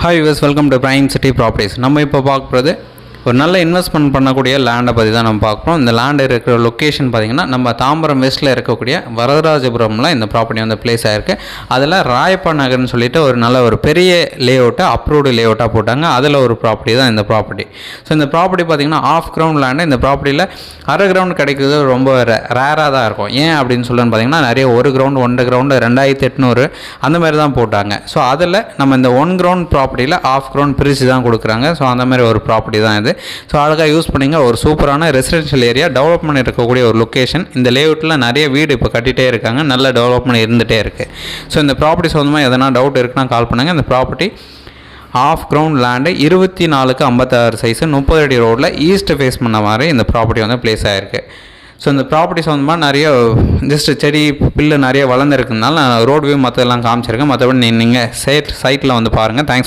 Hi use welcome to prime city properties. நம்ம இப்போ பார்க்க போகிறது ஒரு நல்ல இன்வெஸ்ட்மெண்ட் பண்ணக்கூடிய லேண்டை பற்றி தான் நம்ம பார்க்குறோம். இந்த லேண்ட் இருக்கிற லொக்கேஷன் பார்த்திங்கன்னா நம்ம தாம்பரம் வெஸ்ட்டில் இருக்கக்கூடிய வரதராஜபுரமில் இந்த ப்ராப்பர்ட்டி வந்து பிளேஸ் ஆகிருக்கு. அதில் ராயப்பா நகர்னு சொல்லிட்டு ஒரு பெரிய லேஅவுட்டை அப்ரூவ்டு லேஅவுட்டாக போட்டாங்க. அதில் ஒரு ப்ராப்பர்ட்டி தான் இந்த ப்ராப்பர்ட்டி. ஸோ இந்த ப்ராப்பர்ட்டி பார்த்திங்கன்னா ஆஃப் கிரவுண்ட் லேண்டு. இந்த ப்ராப்பர்ட்டியில் அரை கிரவுண்ட் கிடைக்கிறது ரொம்ப ரேராக தான் இருக்கும். ஏன் அப்படின்னு சொல்லுன்னு பார்த்திங்கன்னா நிறைய 1 கிரவுண்டு 1.5 கிரவுண்டு 2800 அந்த மாதிரி தான் போட்டாங்க. ஸோ அதில் நம்ம இந்த 1 கிரவுண்ட் ப்ராப்பர்ட்டியில் ஆஃப் கிரவுண்ட் பிரித்து தான் கொடுக்குறாங்க. ஸோ அந்த மாதிரி ஒரு ப்ராப்பர்ட்டி தான் இது. ஸோ அழகாக யூஸ் பண்ணிங்க. ஒரு சூப்பரான ரெசிடென்ஷியல் ஏரியா, டெவலப்மெண்ட் இருக்கக்கூடிய ஒரு லொக்கேஷன். இந்த லேஅவுட்டில் நிறைய வீடு இப்போ கட்டிகிட்டே இருக்காங்க, நல்ல டெவலப்மெண்ட் இருந்துகிட்டே இருக்குது. ஸோ இந்த ப்ராப்பர்ட்டி சொந்தமாக எதனா டவுட் இருக்குன்னா கால் பண்ணுங்கள். இந்த property of ground land 24x56 size 30 அடி ரோடில் ஈஸ்ட் ஃபேஸ் பண்ண மாதிரி இந்த ப்ராப்பர்ட்டி வந்து பிளேஸ் ஆகிருக்கு. ஸோ இந்த ப்ராப்பர்ட்டி சொந்தமாக நிறைய ஜஸ்ட் செடி பில்லு நிறைய வளர்ந்துருக்குனால நான் ரோட் வியூ மற்றெல்லாம் காமிச்சிருக்கேன். மற்றபடி நீங்கள் சைட்டில் வந்து பாருங்கள். தேங்க்ஸ்.